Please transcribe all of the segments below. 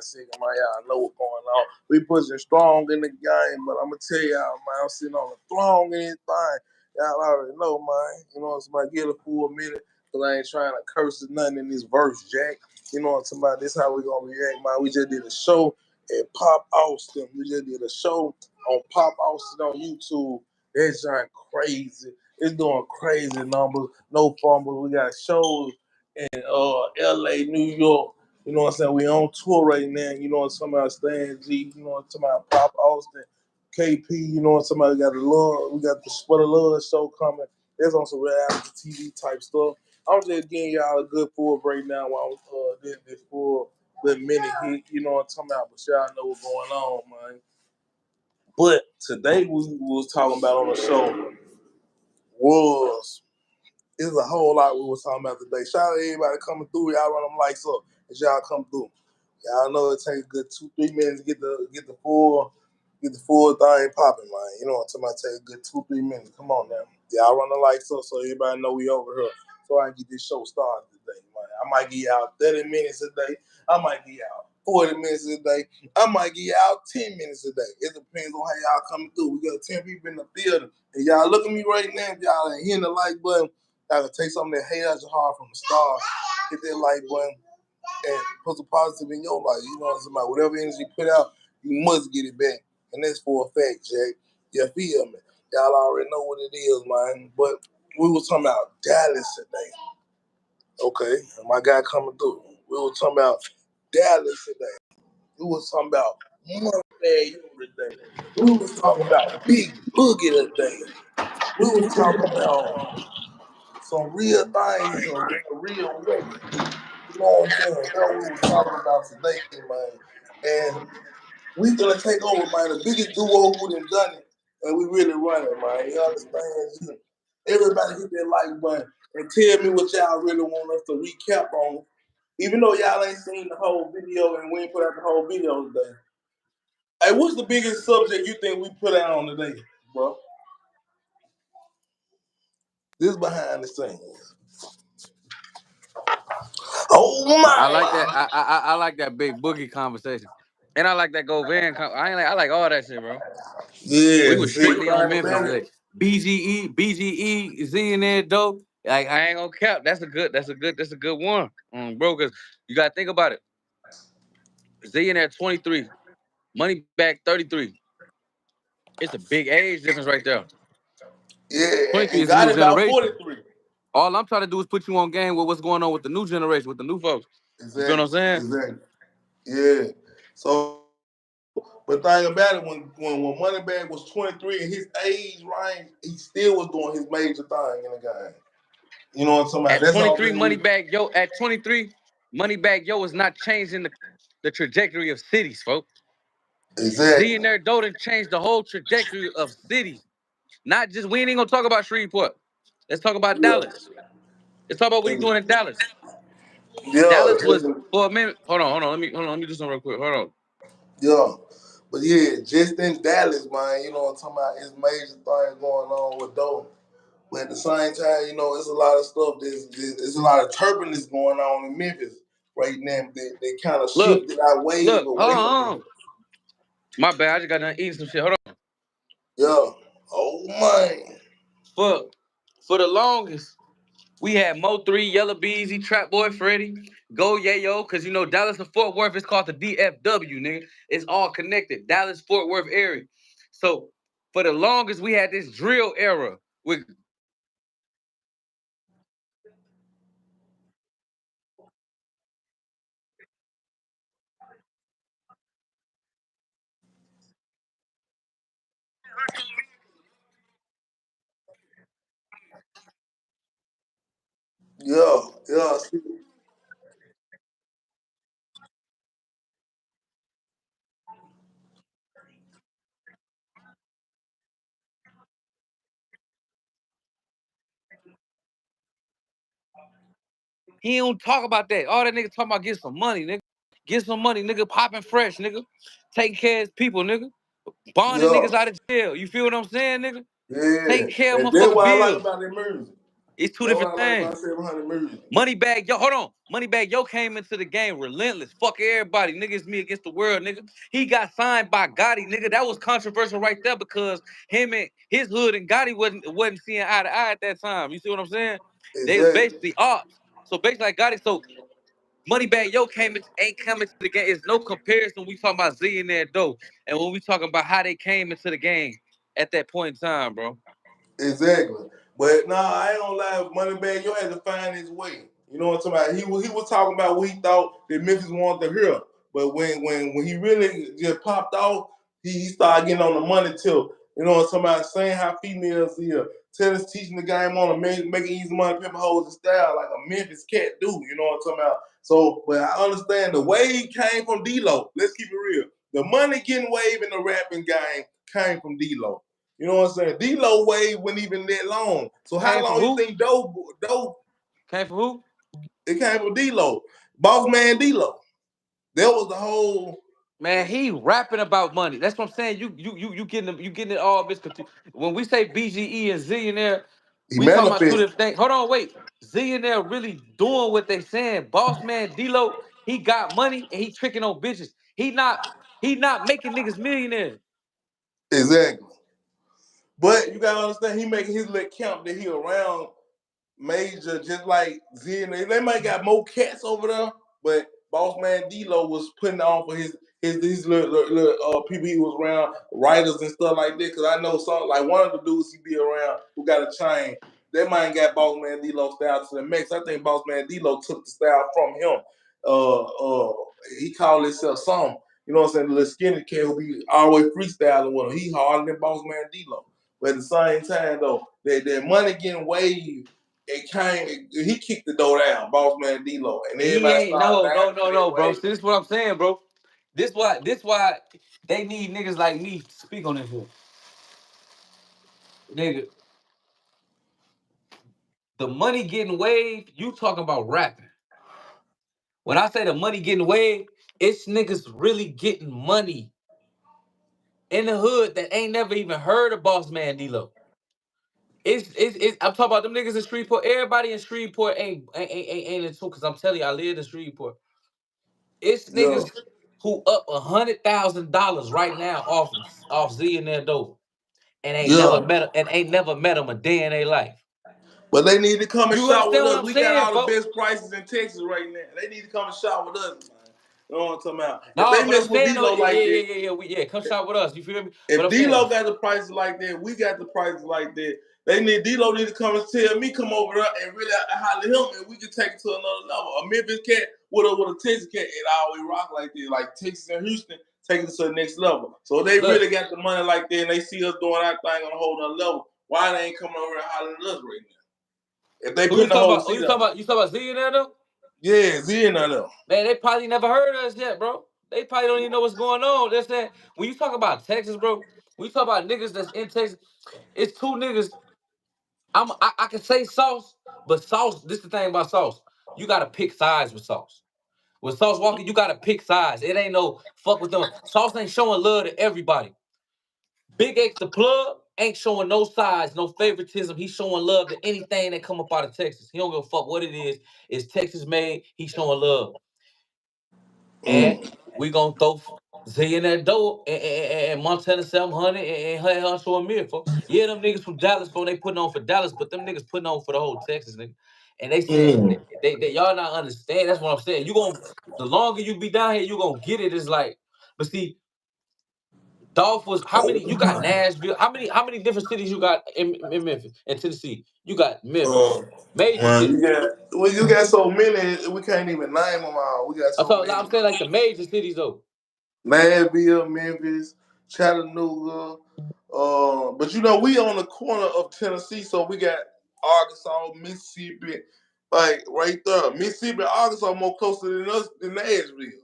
second, man. Y'all know what's going on. We pushing strong in the game, but I'm gonna tell y'all, man, I'm sitting on the throne in this thing. Y'all already know, man. You know, somebody get a full minute, cause I ain't trying to curse or nothing in this verse, Jack. You know what I'm talking about? This how we gonna react, man. We just did a show at Pop Austin. We just did a show on Pop Austin on YouTube. That's giant crazy. It's doing crazy numbers. No fumbles. We got shows in LA, New York. You know what I'm saying? We on tour right now. You know what I'm talking about? Stan G. You know what I'm talking about? Pop Austin, KP. You know what I'm talking about? We got the love. We got the Split of Love show coming. There's on some reality TV type stuff. I'm just getting y'all a good full breakdown while this full little mini hit. You know what I'm talking about? But y'all know what's going on, man. But today we was talking about on the show was it's a whole lot we was talking about today. Shout out to everybody coming through. Y'all run them lights up as y'all come through. Y'all know it takes a good 2-3 minutes to get the full thing popping, man. You know what I'm talking about? Take a good 2-3 minutes. Come on now. Y'all run the lights up so everybody know we over here. So I can get this show started today, man. I might give y'all 30 minutes a day. I might give y'all 40 minutes a day. I might give y'all 10 minutes a day. It depends on how y'all coming through. We got 10 people in the building. And y'all look at me right now. If y'all ain't hitting the like button, y'all can take something that hate out your heart from the start. Hit that like button and put some positive in your life. You know what I'm saying? Whatever energy you put out, you must get it back. And that's for a fact, Jay. You feel me? Y'all already know what it is, man. But we was talking about Dallas today. Okay, my guy coming through. We were talking about Dallas today. We was talking about Moneybagg Yo today. We was talking about Big Boogie today. We was talking about some real things, some real way. You know what I'm saying? That's what we were talking about today, man. And we gonna take over, man. The biggest duo who done done it, and we really run it, man. You understand? Everybody hit that like button and tell me what y'all really want us to recap on. Even though y'all ain't seen the whole video and we ain't put out the whole video today. Hey, what's the biggest subject you think we put out on today, bro? This behind the scenes. Oh I my! like that. I like that big boogie conversation, and I like that go van. I like all that shit, bro. We Yeah, was see, strictly on Memphis man. today. BGE, Z in there, dope. Like I ain't gonna cap. That's a good one, bro. Cause you gotta think about it. Z in there 23, Moneybagg 33. It's a big age difference right there. Yeah, 23 and is a got new it about generation. 43. All I'm trying to do is put you on game with what's going on with the new generation, with the new folks. You feel what I'm Exactly, saying? exactly. Yeah. So, but think about it, when Moneybagg was 23 in his age range, he still was doing his major thing in the game. You know what I'm talking about? At That's all 23, that we Moneybagg Yo. At 23, Moneybagg Yo is not changing the trajectory of cities, folks. Z exactly. and their Doden changed the whole trajectory of cities. Not just we ain't gonna talk about Shreveport. Let's talk about Yeah. Dallas. Let's talk about what he's And, doing in Dallas. yeah. Dallas was for a minute. Hold on. Let me do something real quick. Hold on. Yeah. But yeah, just in Dallas, man, you know what I'm talking about? It's major things going on with Doe. But at the same time, you know, it's a lot of stuff. There's a lot of turbulence going on in Memphis right now. They kind of Look, shifted our ways look, hold away from on. Memphis. My bad. I just got done eating some shit. Hold on. Yeah. Oh man. For for the longest, we had Mo 3, Yellow Beezy, Trap Boy Freddy, Go Yayo, because you know Dallas and Fort Worth is called the DFW, nigga. It's all connected. Dallas, Fort Worth area. So for the longest, we had this drill era with Yeah. Yeah. he don't talk about that. All that nigga talking about get some money, nigga. Get some money, nigga. Popping fresh, nigga. Taking care of his people, nigga. Bonding Yeah. niggas out of jail. You feel what I'm saying, nigga? Yeah. Taking care of And that's motherfucking what I like bills. about their music. It's two That's what different I like things. about 700 million. Moneybagg Yo, hold on. Moneybagg Yo came into the game relentless. Fuck everybody. Nigga, it's me against the world, nigga. He got signed by Gotti, nigga. That was controversial right there because him and his hood and Gotti wasn't seeing eye to eye at that time. You see what I'm saying? They was Exactly. basically ops. So basically like Gotti, so Moneybagg Yo ain't coming to the game. It's no comparison when we talking about Z and that dough. And when we talking about how they came into the game at that point in time, bro. Exactly. But nah, I ain't gonna lie, Moneybagg Yo had to find his way. You know what I'm talking about? He was talking about what he thought that Memphis wanted to hear. But when he really just popped off, he started getting on the money tip. You know what I'm talking about? Saying how females here, telling teaching the game on to making easy money, pimp hoes and style like a Memphis cat do. You know what I'm talking about? So, but I understand the wave came from D-Lo. Let's keep it real. The money getting wave in the rapping game came from D-Lo. You know what I'm saying? D-Lo wave wasn't even that long. So how Came from long you who? think Doe Came from who? it came from D-Lo? Boss man D-Lo. That was the whole Man, he rapping about money. That's what I'm saying. You getting it all misconstrued. When we say BGE and Zillionaire, he we talking about two manifested. different things. Hold on, wait. Zillionaire really doing what they saying. Boss man D-Lo, he got money and he tricking on bitches. He not making niggas millionaires. Exactly. But you gotta understand, he making his little camp that he around major, just like Z. And they might got more cats over there, but Boss Man D-Lo was putting on for his little people he was around, writers and stuff like that. Cause I know some like one of the dudes he be around who got a chain. That man got Boss Man D-Lo style to the max. I think Boss Man D-Lo took the style from him. He called himself something. You know what I'm saying? The little skinny kid who be always freestyling with him. He harder than Boss Man D-Lo. But at the same time, though, that money getting waved, he kicked the door down, Boss Man D-Lo, and He everybody ain't started no, no, diving no, for that no, bro. wave. See, this is what I'm saying, bro. This why they need niggas like me to speak on this here. Nigga, the money getting waved, you talking about rapping. When I say the money getting waved, it's niggas really getting money in the hood that ain't never even heard of Boss Man D-Lo. It's I'm talking about them niggas in Shreveport. Everybody in Shreveport ain't into because I'm telling you, I live in Shreveport. It's Yeah, niggas who up $100,000 right now off Z and their dope and yeah. ain't never met them a day in their life. But they need to come and You shop with understand what us. I'm We got saying, all the folks? best prices in Texas right now. They need to come and shop with us, man. You know what I'm talking about? If No, they but I'm mess with saying though, D-Lo yeah, like yeah, that, yeah, yeah, come shop with us. You feel me? But if I'm saying, D-Lo got the prices like that, we got the prices like that. D-Lo need to come and tell me come over there and really holler at him, and we can take it to another level. A Memphis cat with a Texas cat, it always rock like this. Like Texas and Houston, take it to the next level. So they look, really got the money like that, and they see us doing our thing on a whole nother level. Why they ain't coming over and hollering at us right now? If they who you putting the talking whole about? Who seat on. you talking about Z in there though? Yeah, Z and them. Man, they probably never heard of us yet, bro. They probably don't even know what's going on. That's that. When you talk about Texas, bro, when you talk about niggas that's in Texas, it's two niggas. I can say sauce, but sauce. This the thing about sauce. You gotta pick sides with sauce. With Sauce Walker, you gotta pick sides. It ain't no fuck with them. Sauce ain't showing love to everybody. Big X the plug ain't showing no sides, no favoritism. He's showing love to anything that come up out of Texas. He don't give a fuck what it is. It's Texas made. He's showing love. And Mm. we gonna throw Z in that door and Montana 700 and her to a mirror, folks. Yeah, them niggas from Dallas, folks, they putting on for Dallas, but them niggas putting on for the whole Texas, nigga. And they saying Mm. they y'all not understand. That's what I'm saying. You gonna the longer you be down here, you gonna get it. It's like, but see, Dolph was how Oh many? You got my. Nashville. How many different cities you got in Memphis and Tennessee? You got Memphis, Uh, major man, cities. you got so many, we can't even name them all. We got so many. I'm saying like the major cities though. Nashville, Memphis, Chattanooga. But we on the corner of Tennessee, so we got Arkansas, Mississippi, like right there. Mississippi, Arkansas more closer than us than Nashville.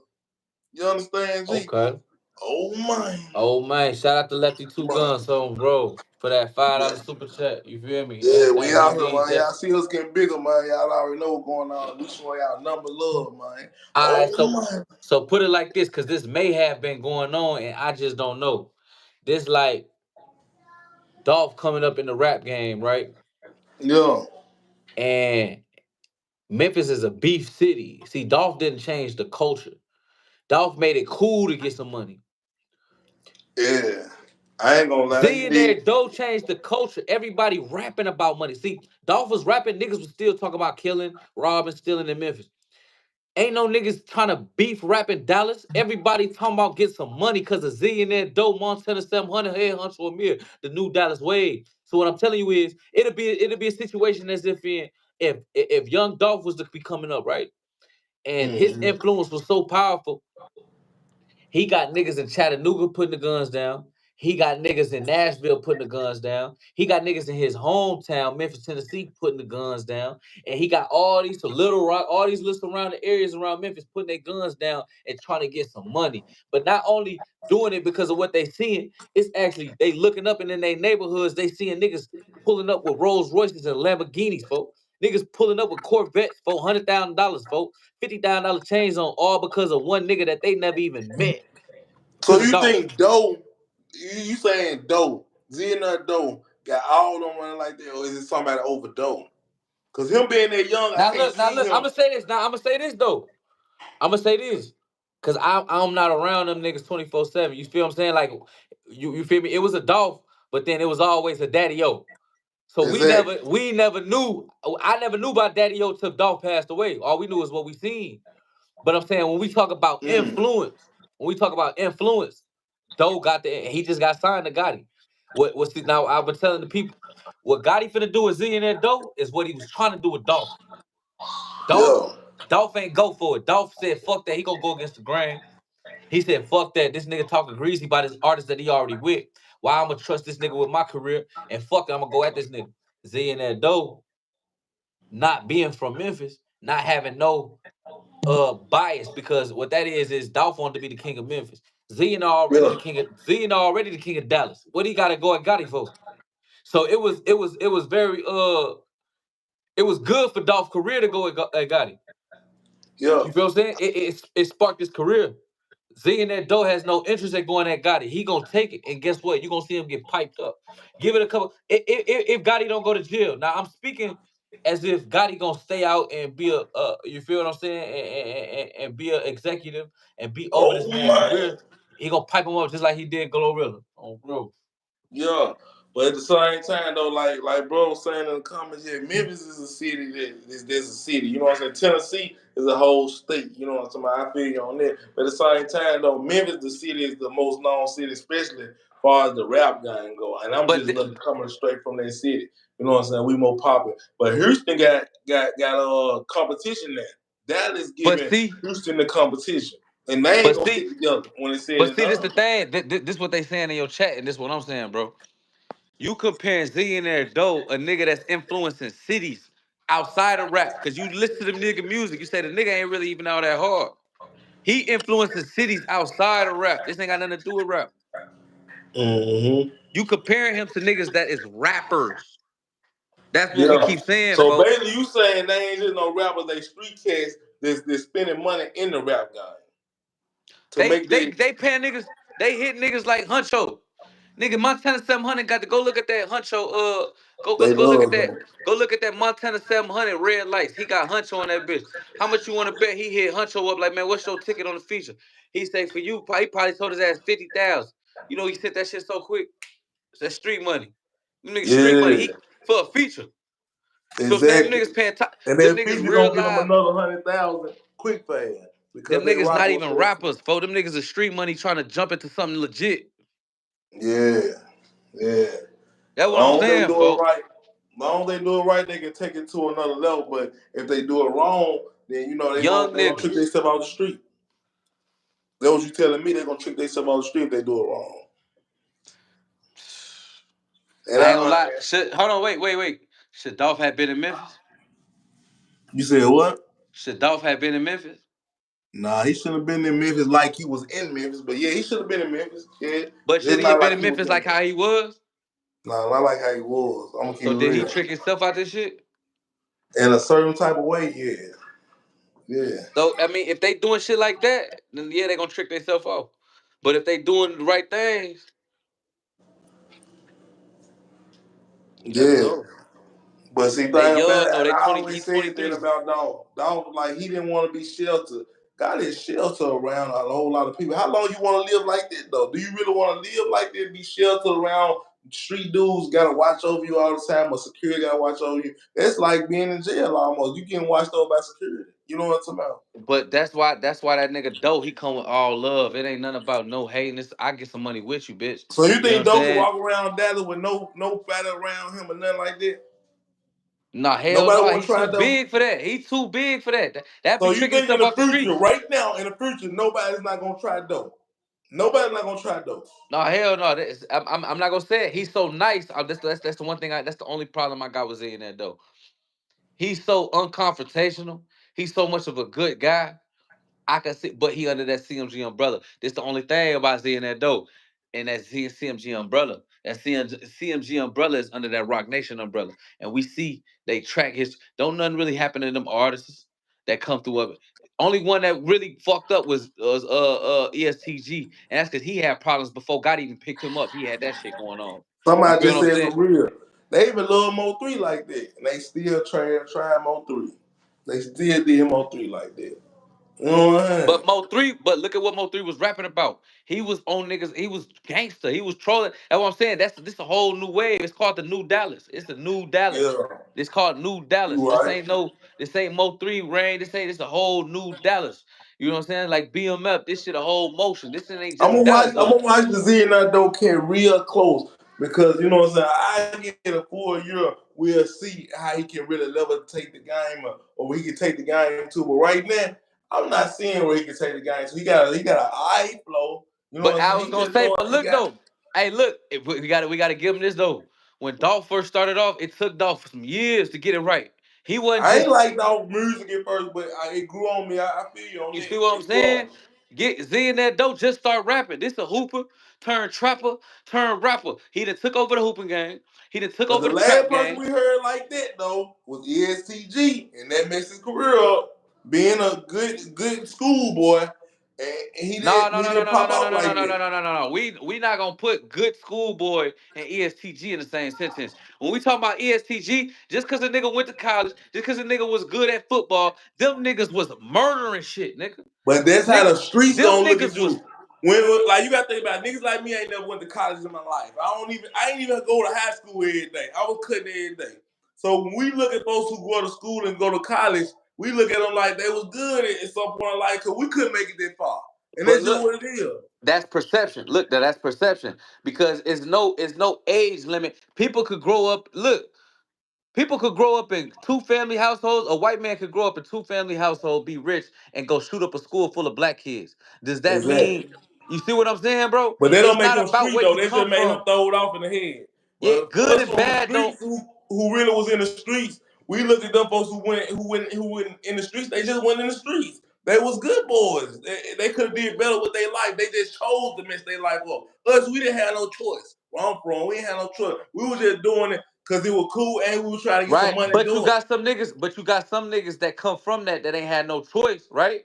You understand, G? Okay. Oh my, Oh man, shout out to Lefty Two man. Guns on bro for that $5 Yeah, super chat. You feel me? yeah, we We out here, need man. that. Y'all see us getting bigger, man. Y'all already know what's going on. We showing y'all number love, man. All right, Oh so my, put it like this, cause this may have been going on and I just don't know. This like Dolph coming up in the rap game, right? yeah. And Memphis is a beef city. See, Dolph didn't change the culture. Dolph made it cool to get some money. Yeah. I ain't gonna lie, he Zillionaire did. Doe changed the culture. Everybody rapping about money. See, Dolph was rapping, niggas was still talking about killing, robbing, stealing in Memphis. Ain't no niggas trying to beef rap in Dallas. Everybody talking about get some money because of Zillionaire Doe, Montana 700, Head Huncho Amir, the new Dallas wave. So what I'm telling you is, it'll be a situation as if young Dolph was to be coming up, right? And his Mm-hmm. influence was so powerful, he got niggas in Chattanooga putting the guns down. He got niggas in Nashville putting the guns down. He got niggas in his hometown, Memphis, Tennessee, putting the guns down. And he got all these to Little Rock, all these little surrounding areas around Memphis putting their guns down and trying to get some money. But not only doing it because of what they seeing, it's actually they looking up and in their neighborhoods, they seeing niggas pulling up with Rolls Royces and Lamborghinis, folks. Niggas pulling up with Corvettes for $100,000, folks. $50,000 chains on all because of one nigga that they never even met. So Because of you Dolph. think Doe, you saying Doe, Xena Doe got all them running like that, or is it somebody over Doe? Cause him being that young, I can't Now see look, I'm him. gonna say this. Now I'm gonna say this though. I'm gonna say this. Cause I'm not around them niggas 24/7. You feel what I'm saying? Like you feel me? It was a Dolph, but then it was always a Daddy O. So Exactly. we never knew. I never knew about Daddy O till Dolph passed away. All we knew is what we seen. But I'm saying when we talk about Mm. influence, Doe got he just got signed to Gotti. Now I've been telling the people what Gotti finna do with Z and that Doe is what he was trying to do with Dolph. Dolph Yeah. Dolph ain't go for it. Dolph said fuck that. He gonna go against the grain. He said fuck that. This nigga talking greasy about his artist that he already with. Why I'm gonna trust this nigga with my career and fuck it, I'm gonna go at this nigga. Z and that Doe not being from Memphis, not having no bias because what that is Dolph wanted to be the king of Memphis. Yeah. Zena already the king of Dallas. What he gotta go at Gotti for? So it was very it was good for Dolph's career to go at Gotti. Yeah. You feel what I'm saying? It sparked his career. Z and that Doe has no interest in going at Gotti. He gonna take it, and guess what? You gonna see him get piped up. Give it a couple. If Gotti don't go to jail, now I'm speaking as if Gotti gonna stay out and be you feel what I'm saying, and be an executive and be over this Oh man's man. career. He gonna pipe him up just like he did Glorilla. Oh, bro. Yeah, but at the same time though, like bro was saying in the comments, yeah, Memphis is a city that is there's a city. You know what I'm saying? Tennessee is a whole state. You know what I'm saying? I feel you on that. But at the same time though, Memphis, the city, is the most known city, especially as far as the rap game go. And I'm But just looking coming straight from that city. You know what I'm saying? We more popular. But Houston got competition there. Dallas but giving see, Houston the competition. And they ain't but gonna see, stick together when it's said but and see, this done. the thing. This what they saying in your chat, and this what I'm saying, bro. You comparing Zillionaire Doe, a nigga that's influencing cities outside of rap, because you listen to the nigga music, you say the nigga ain't really even all that hard. He influences cities outside of rap. This ain't got nothing to do with rap. Mm-hmm. You comparing him to niggas that is rappers. That's what we Yeah. keep saying, So folks. basically, you saying they ain't just no rappers, they street cats that's spending money in the rap game to They make they the. they paying niggas, they hit niggas like Huncho. Nigga, Montana 700 got to go look at that Huncho. They Go look at love that. him. Go look at that Montana 700 red lights. He got Huncho on that bitch. How much you want to bet he hit Huncho up? Like, man, what's your ticket on the feature? He say for you, he probably told his ass 50,000. You know, he sent that shit so quick. It's that street money. Them niggas street money. Yeah, He for a feature. So saying them exactly. niggas paying top. And Them that niggas feature real gonna get them live. another 100,000 quick fast Them because they niggas rock not with even that. rappers, fo. Them niggas is street money trying to jump into something legit. Yeah, yeah. That's what I'm Long they saying, do it folks. right. Long they do it right, they can take it to another level. But if they do it wrong, then you know Young they gonna trick niggas. themselves out the street. That what you telling me? They gonna trick themselves out the street if they do it wrong. And I ain't gonna lie. Should hold on, wait. Should Dolph have been in Memphis? you said what? Should Dolph have been in Memphis? Nah, he shouldn't have been in Memphis like he was in Memphis. But yeah, he should have been in Memphis. Yeah, But should it's he have not been like in he was Memphis in like Memphis. how he was? Nah, not like how he was. I'm gonna keep So it did he real. trick himself out this shit? In a certain type of way, yeah, yeah, So I mean, if they doing shit like that, then yeah, they gonna trick themselves off. But if they doing the right things, you never yeah, know. But see, They thing about young it, though. and They I 20. always He's said that 23. about Dog. Dog, like he didn't want to be sheltered. Got his shelter around a whole lot of people. How long you want to live like that though? Do you really want to live like that? Be sheltered around street dudes? Got to watch over you all the time, or security got to watch over you. That's like being in jail almost. You getting watched over by security. You know what I'm talking about? But that's why that nigga dope. He come with all love. It ain't nothing about no hating. I get some money with you, bitch. So you You know what think I'm Doe can saying? walk around Dallas with nobody around him or nothing like that? Nah, hell Nobody no. want to He try too Doe. big for that. He too big for that. That So be you tricking think in stuff the off the future, streets. right now, in the future, nobody's not gonna try Doe. Nobody's not gonna try Doe. Nah, hell no. I'm not gonna say it. He's so nice. That's the one thing. That's the only problem I got with saying that though. He's so unconfrontational. He's so much of a good guy. I can see, but he under that CMG umbrella. This the only thing about seeing that dope. And that CMG umbrella. That CMG umbrella is under that Rock Nation umbrella. And we see they track his don't nothing really happen to them artists that come through of it. Only one that really fucked up was ESTG. And that's because he had problems before God even picked him up. He had that shit going on. You Somebody feel just what I'm said saying? some real. They even love Mo3 like that, and they still try Mo3. They still did Mo3 like that. You know what I'm saying? But look at what Mo3 was rapping about. He was on niggas, he was gangster, he was trolling. That's what I'm saying. This a whole new wave. It's called the New Dallas. It's the New Dallas. Yeah, It's called New Dallas. you right. This ain't Mo3 rain. This a whole new Dallas. You know what I'm saying? Like BMF, this shit a whole motion. This shit ain't I'm just gonna watch. Dallas I'm no gonna more. watch the Z and that though can real close because you know what I'm saying. I get a full year. We'll see how he can really level take the game or he can take the game to. But right now, I'm not seeing where he can take the game. So he got an eye flow. You know But what I'm I saying. was He gonna just say, doing. but He look got. though. Hey, look, if we gotta give him this though. When Dolph first started off, it took Dolph some years to get it right. He wasn't I ain't just like no music at first, but it grew on me. I feel you on You that. see what I'm It grew on saying? me. Get Z in that dope, just start rapping. This a hooper, turn trapper, turn rapper. He done took over the hooping game. He done took But over the the trap last person game. we heard like that though was ESTG, and that messed his career up. Being a good schoolboy, and he No, didn't no, he no, no, didn't no, no, pop no, no, out no, no, like no, that. no, no, no, no. We not gonna put good schoolboy and ESTG in the same sentence. When we talk about ESTG, just cause a nigga went to college, just cause a nigga was good at football, them niggas was murdering shit, nigga. But that's how the Nigga, streets them gonna look at niggas was you. Like you gotta think about it. Niggas like me ain't never went to college in my life. I ain't even go to high school every day. I was cutting every day. So when we look at folks who go to school and go to college, we look at them like they was good at some point in life because we couldn't make it that far. And but that's just look, what it is. that's perception. Look, that's perception because it's no age limit. People could grow up. Look, people could grow up in two-family households. A white man could grow up in two-family household, be rich, and go shoot up a school full of black kids. Does that Exactly. mean you see what I'm saying, bro? But they don't It's make not him about street where though. you They just come made him from. throw it off in the head. Yeah, But good us and from the bad streets don't. who really was in the streets, we look at them folks who went in the streets. They just went in the streets. They was good boys. They could have did better with their life. They just chose to mess their life up. Us, we didn't have no choice. Where I'm from, we didn't have no choice. We were just doing it because it was cool and we were trying to get some Right, money but doing you got some niggas that come from that ain't had no choice, right?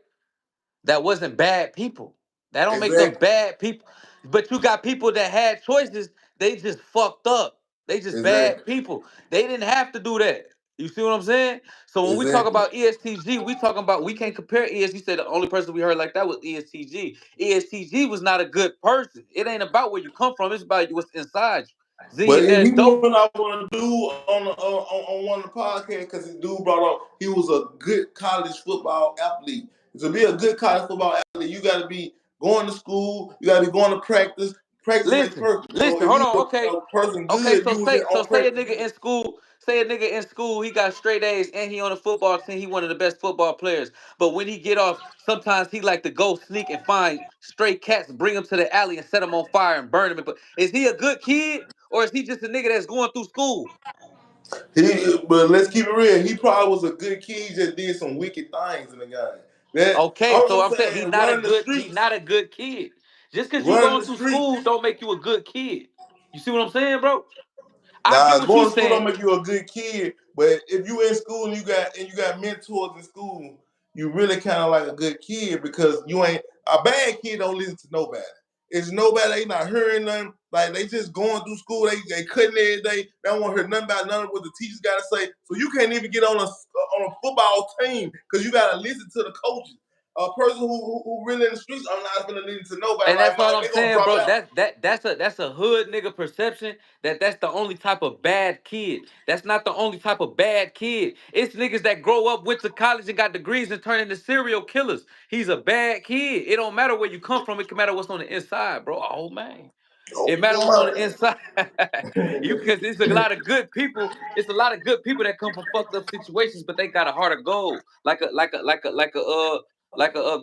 That wasn't bad people. That it. don't make them Exactly. bad people. But you got people that had choices. They just fucked up. They just bad Exactly. people. They didn't have to do that. You see what I'm saying? So when we talk Exactly. about ESTG, we can't compare ESTG. Said the only person we heard like that was ESTG. ESTG was not a good person. It ain't about where you come from. It's about what's inside you. Z But and he that dope. what I want to do on one of the podcasts because the dude brought up he was a good college football athlete. To be a good college football athlete, you got to be going to school. You got to be going to practice. Practice makes perfect. So Listen, if hold you on. Okay. a person Okay, good, so you was in on say a practice. nigga in school, he got straight A's and he on the football team, he one of the best football players. But when he get off, sometimes he like to go sneak and find stray cats, bring them to the alley and set them on fire and burn them. But is he a good kid or is he just a nigga that's going through school? But let's keep it real. He probably was a good kid. He just did some wicked things in the game. That Okay, I'm so just I'm saying saying, running the he streets, not a good kid. Just cause you running going the through streets. school don't make you a good kid. You see what I'm saying, bro? I get Now, what you going to school don't saying. make you a good kid, but if you in school and you got mentors in school, you really kind of like a good kid because you ain't a bad kid. Don't listen to nobody. It's nobody. They not hearing nothing. Like they just going through school. They cutting every day. They don't want to hear nothing about none of what the teachers got to say. So you can't even get on a football team because you got to listen to the coaches. A person who really in the streets, I'm not gonna listen to nobody. And Like that's what man, I'm they gonna saying, drop bro. out. That's a hood nigga perception that's the only type of bad kid. That's not the only type of bad kid. It's niggas that grow up, went to college and got degrees and turn into serial killers. He's a bad kid. It don't matter where you come from. It can matter what's on the inside, bro. Oh man. Oh It matter what's on the man. inside. You because it's a lot of good people. It's a lot of good people that come from fucked up situations, but they got a heart of gold, like a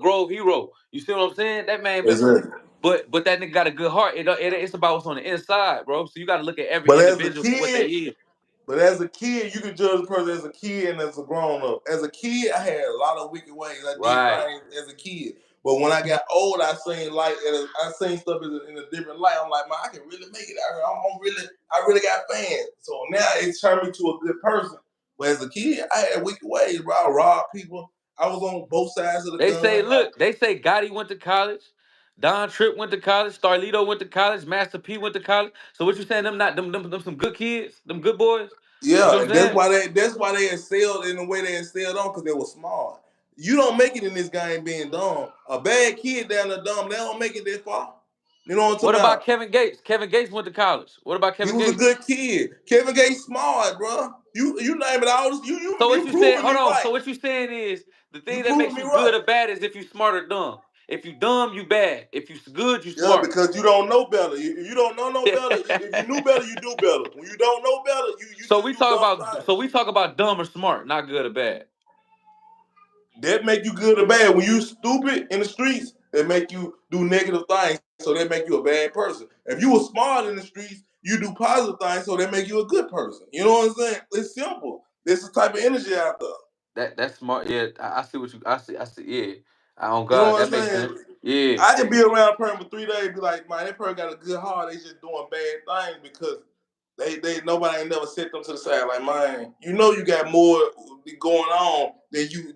Grove hero. You see what I'm saying? That man, Yes, sir. but that nigga got a good heart. It's about what's on the inside, bro. So you got to look at every But as a individual for what they kid, is. But as a kid, you can judge a person as a kid and as a grown up. As a kid, I had a lot of wicked ways. I did Right. things as a kid. But when I got old, I seen I seen stuff in a different light. I'm like, man, I can really make it out here. I really got fans. So now it turned me to a good person. But as a kid, I had wicked ways, bro. I robbed people. I was on both sides of the They say, gun. look, they say Gotti went to college. Don Tripp went to college. Starlito went to college. Master P went to college. So what you saying? Them not them some good kids, them good boys. You see Yeah, what I'm and saying? that's why they excelled in the way they excelled on because they were smart. You don't make it in this game being dumb. A bad kid down the dumb, they don't make it that far. You know what I'm What talking about about? Kevin Gates? Kevin Gates went to college. What about He Kevin was a Gates? good kid. Kevin Gates smart, bro. You name it all. So what You you saying? proving me Hold on. right. So what you saying is the You thing that proving makes me you good right. or bad is if you smart or dumb. If you dumb, you bad. If you good, you Yeah, smart. because you don't know better. If you don't know no better, if you knew better, you do better. When you don't know better, you So just we do talk dumb about things. so we talk about dumb or smart, not good or bad. That make you good or bad. When you stupid in the streets, they make you do negative things, so they make you a bad person. If you were smart in the streets, you do positive things, so they make you a good person. You know what I'm saying? It's simple. There's a type of energy out there. That's smart. Yeah, I see what you. I see. Yeah. On You know God, what that I'm makes saying? sense. Yeah. I can be around a person for 3 days, be like, man, that person got a good heart. They just doing bad things because they nobody ain't never set them to the side. Like, man, you know you got more going on than you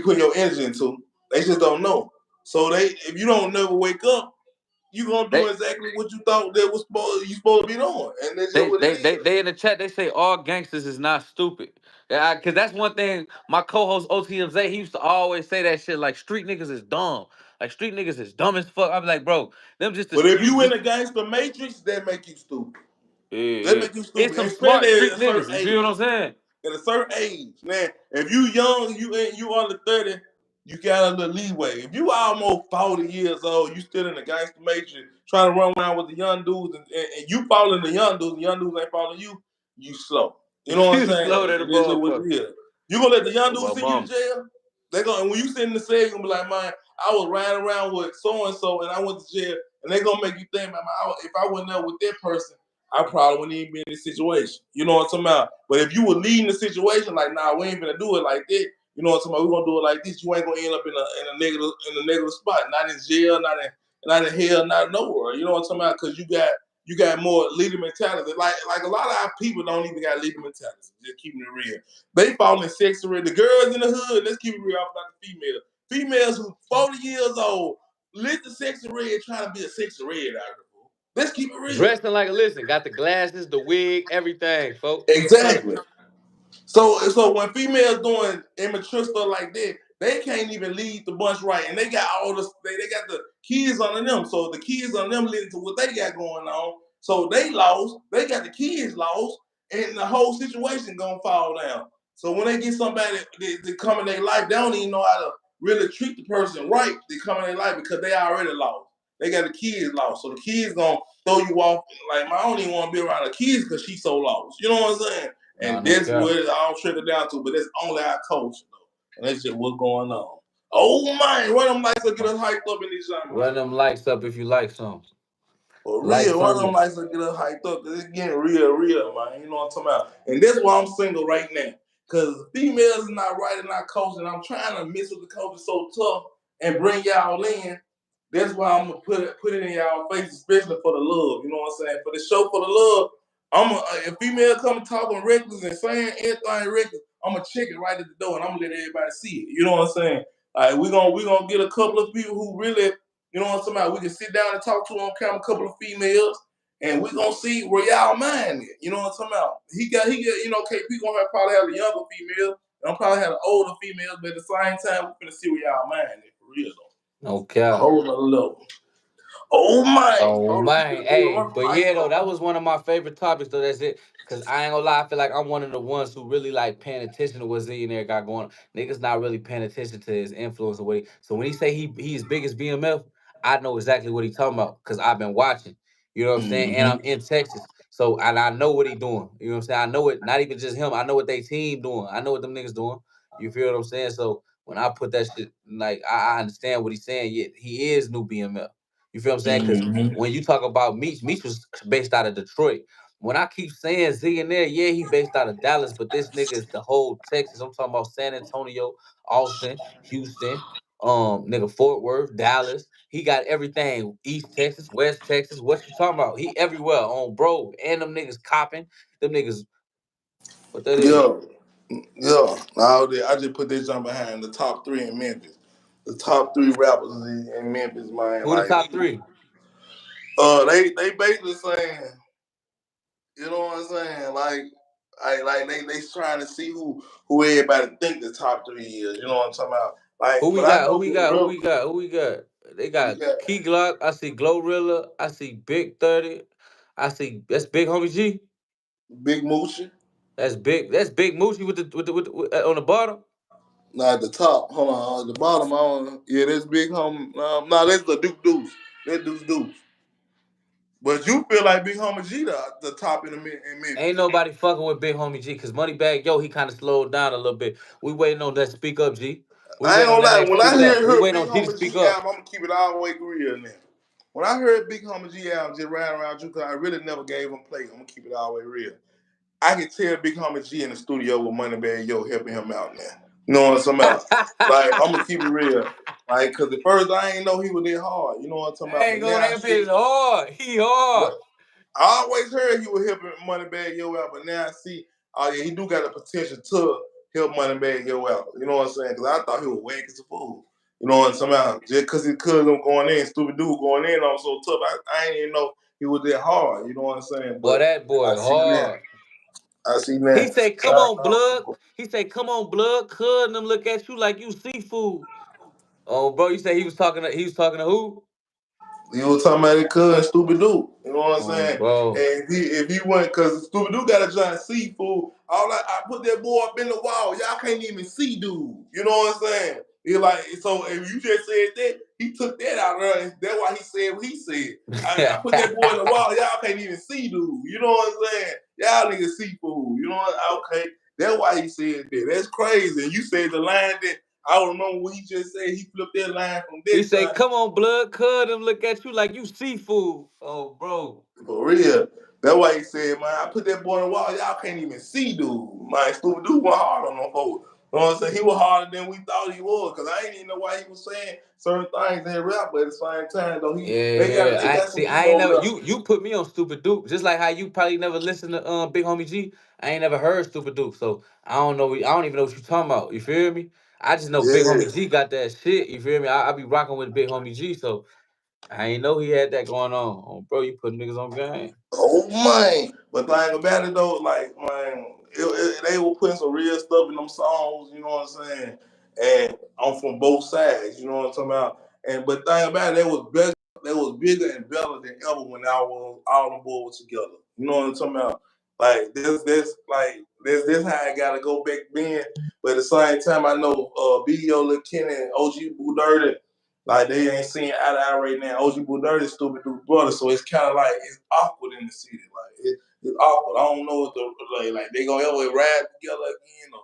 put your energy into. They just don't know. So if you don't never wake up, you gonna do They exactly what you thought that was supposed to be doing, and that's just They, what it they they is. they in the chat. They say all gangsters is not stupid. Yeah, because that's one thing. My co-host OTMZ, he used to always say that shit. Like street niggas is dumb. Like street niggas is dumb as fuck. I'm like, bro, them just But if you you in just a gangster matrix, that make you stupid. yeah, That yeah. make you It's stupid, some smart especially street at a certain niggas. You see what age. I'm saying? At a certain age, man, if you young, you under 30, you got a little leeway. If you almost 40 years old, you still in the gangster matrix, trying to run around with the young dudes, and you following the young dudes ain't following you, you slow. You know what I'm You saying? slow to the This is what motherfucker. it is. You gonna let the young Oh, my dudes send you to mom. jail? They gonna, and when you sit in the cell, you gonna be like, man, I was riding around with so and so, and I went to jail, and they gonna make you think, man, if I went there with that person, I probably wouldn't even be in this situation. You know what I'm talking about? But if you were leading the situation, like, nah, we ain't gonna do it like that. You know what I'm talking about? We're gonna do it like this. You ain't gonna end up in a negative spot, not in jail, not in hell, not nowhere. You know what I'm talking about? Because you got more leader mentality. Like a lot of our people don't even got leader mentality. Just keeping it real. They fall in sex already. The girls in the hood, let's keep it real about the females. Females who 40 years old, lit the sex red, trying to be a sex red out here. Let's keep it real. Dressing like a listen. Got the glasses, the wig, everything, folks. Exactly. So when females doing immature stuff like that, they can't even lead the bunch right, and they got all this. They got the kids under them, so the kids on them leading to what they got going on. So they lost. They got the kids lost, and the whole situation gonna fall down. So when they get somebody that come in their life, they don't even know how to really treat the person right. They come in their life because they already lost. They got the kids lost, so the kids gonna throw you off. Like, I don't even want to be around the kids because she's so lost. You know what I'm saying? Nah, And no that's cap. what it all trickled down to. But that's only our culture, though. And that's just what's going on. Oh man, run them lights to get us hyped up in these summer, man. Run them lights up if you like some. For Like real, run them some. lights to get us hyped up. Cause it's getting real, man. You know what I'm talking about? And that's why I'm single right now. Cause females is not right in our culture, and I'm trying to mess with the culture so tough and bring y'all in. That's why I'm gonna put it in y'all face, especially for the love. You know what I'm saying? For the show, for the love. If female come talking reckless and saying anything reckless, I'm gonna check it right at the door, and I'm gonna let everybody see it. You know what I'm saying? Like we gonna get a couple of people who really You know what I'm talking about? We can sit down and talk to on camera, a couple of females, and we gonna see where y'all mind it. You know what I'm talking about? You know, KP gonna probably have the younger females, and I'm probably have the older females, but at the same time, we finna see where y'all mind it for real though. No cap. Hold on a level. Oh my! Oh Hold on, man, hold hey, on, but yeah though, that was one of my favorite topics though. That's it. Cause I ain't gonna lie, I feel like I'm one of the ones who really like paying attention to what Zillionaire got going on. Niggas not really paying attention to his influence or what he. So when he say he's big as BMF, I know exactly what he talking about because I've been watching. You know what I'm saying? And I'm Mm-hmm. in Texas, so and I know what he doing. You know what I'm saying? I know it. Not even just him. I know what they team doing. I know what them niggas doing. You feel what I'm saying? So when I put that shit, like I understand what he's saying. Yet he is new BMF. You feel what I'm saying? Because Mm-hmm. when you talk about Meech was based out of Detroit. When I keep saying Z in there, yeah, he based out of Dallas, but this nigga is the whole Texas. I'm talking about San Antonio, Austin, Houston, nigga Fort Worth, Dallas. He got everything. East Texas, West Texas. What you talking about? He everywhere on bro. And them niggas copping. Them niggas, what that is? Yeah, yeah. I just put this jump behind the top three in Memphis. The top three rappers in Memphis, man. Who the Like, top three? they basically saying, you know what I'm saying? Like they trying to see who everybody think the top three is. You know what I'm talking about? Like, Who we but I got? Who know we Big got? Who Real, we got? Who we got? They we got got Key Glock. I see Glorilla. I see Big 30. I see that's Big Homie G. Big Moochie. That's big. That's Big Moochie on the bottom. Now at the top, hold on, at the bottom, I don't. Yeah, that's Big Home. No, that's the Duke Deuce. That Deuce Deuce. But you feel like Big Homie G the top in Ain't Memphis. nobody fucking with Big Homie G because Moneybagg Yo, he kind of slowed down a little bit. We waiting on that speak up G. We I ain't waiting on gonna that lie. nigga When I speak up. We heard waiting Big on G to Homie speak G up. album, I'm gonna keep it all the way real now. When I heard Big Homie G album just riding around you, cause I really never gave him play. I'm gonna keep it all the way real. I can tell Big Homie G in the studio with Moneybagg Yo helping him out now. You know what I'm talking about? Like, I'm gonna keep it real. Like, cause at first I ain't know he was that hard. You know what I'm talking I about? ain't But going now I that see. bitch hard. He hard. But I always heard he was helping Moneybagg Yo out, but now I see, oh yeah, he do got the potential to help Moneybagg Yo out. You know what I'm saying? Because I thought he was whack as a fool. You know what I'm saying? Somehow, just because his cousin going in, stupid dude going in on so tough, I ain't even know he was that hard. You know what I'm saying? Boy, But that I boy see now. hard. I see He now. say, "Come on, blood." He say, "Come on, blood." Cuz them look at you like you seafood. Oh, bro, you say he was talking to who? You was talking about it, cuz stupid dude. You know what I'm Oh, saying? bro. And if he went, cause stupid dude got a giant seafood. I put that boy up in the wall. Y'all can't even see dude. You know what I'm saying? He like, so if you just said that, he took that out of there, and that's why he said what he said. I put that boy in the wall. Y'all can't even see dude. You know what I'm saying? Y'all niggas seafood. You know what? Okay, that's why he said that. That's crazy. And you said the line that I don't remember what he just said. He flipped that line from He that say, time. "Come on, blood." Cuz them look at you like you seafood. Oh, bro. For real. That's why he said, man, I put that boy on the wall. Y'all can't even see dude. Man, stupid dude was hard on them folks. You know what I'm saying? He was harder than we thought he was. Cause I ain't even know why he was saying certain things in rap, but at the same time though, Yeah, they yeah. got some heat I ain't over never there. you put me on Stupid Duke. Just like how you probably never listened to Big Homie G. I ain't never heard Stupid Duke. So I don't know. I don't even know what you talking about. You feel me? I just know Big Yeah. Homie G got that shit. You feel me? I be rocking with Big Homie G. So I ain't know he had that going on. Oh, bro, you put niggas on game. Oh man, but the thing about it though, like man, they were putting some real stuff in them songs. You know what I'm saying? And I'm from both sides. You know what I'm talking about? And but the thing about it, they was better, they was bigger and better than ever when I was all them boys together. You know what I'm talking about? Like this how I gotta go back then. But at the same time, I know B.O. Lil Kenny and OG Boo Dirty. Like they ain't seeing eye to eye right now. OG Boo Dirty stupid dude brother, so it's kind of like it's awkward in the city. Like it's awkward. I don't know what the like they gonna ever ride together again,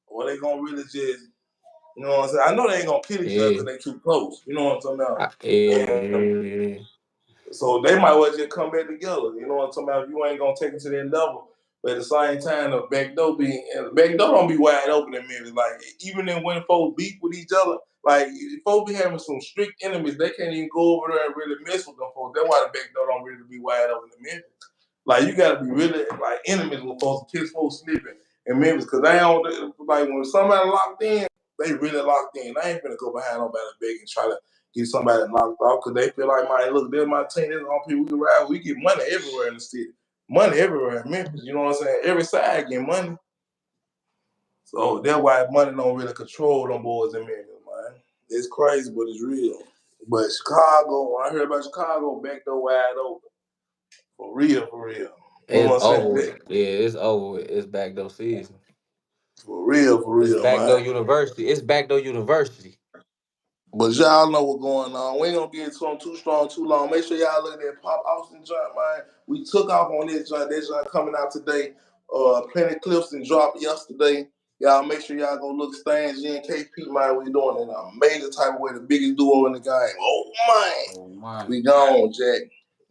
or they gonna really just you know what I'm saying. I know they ain't gonna kill each other Yeah. because they too close. You know what I'm talking about? And Yeah. so they might well just come back together. You know what I'm talking about? If you ain't gonna take it to that level. But at the same time, the back door don't be wide open in Memphis. Like even when folks beef with each other, like folks be having some strict enemies, they can't even go over there and really mess with them folks. That's why the back door don't really be wide open in Memphis. Like you gotta be really like enemies with folks, kids folks slipping in Memphis, cause they don't like when somebody locked in, they really locked in. They ain't finna go behind nobody big and try to get somebody knocked off because they feel like, man, look, there's my team, there's all people we can ride. We get money everywhere in the city. Money everywhere in Memphis, you know what I'm saying? Every side get money. So that's why money don't really control them boys in Memphis, man. It's crazy, but it's real. But Chicago, when I heard about Chicago, back door wide open. For real, for real. You know It's what I'm over saying? with. Yeah, it's over with. It's back door season. For It's real, back door man. university. It's back door university. But y'all know what's going on. We ain't gonna get into them too strong, too long. Make sure y'all look at that Pop Austin joint, man. We took off on this joint. That joint coming out today. Plenty clips and dropped yesterday. Y'all make sure y'all go look Stans G and KP, man. We doing it in a major type of way. The biggest duo in the game. Oh, man. Oh my. We gone, Jack.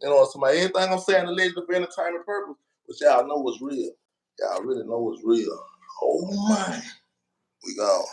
You know, somebody, everything I'm saying alleged for entertainment purpose, but y'all know what's real. Y'all really know what's real. Oh, man. We gone.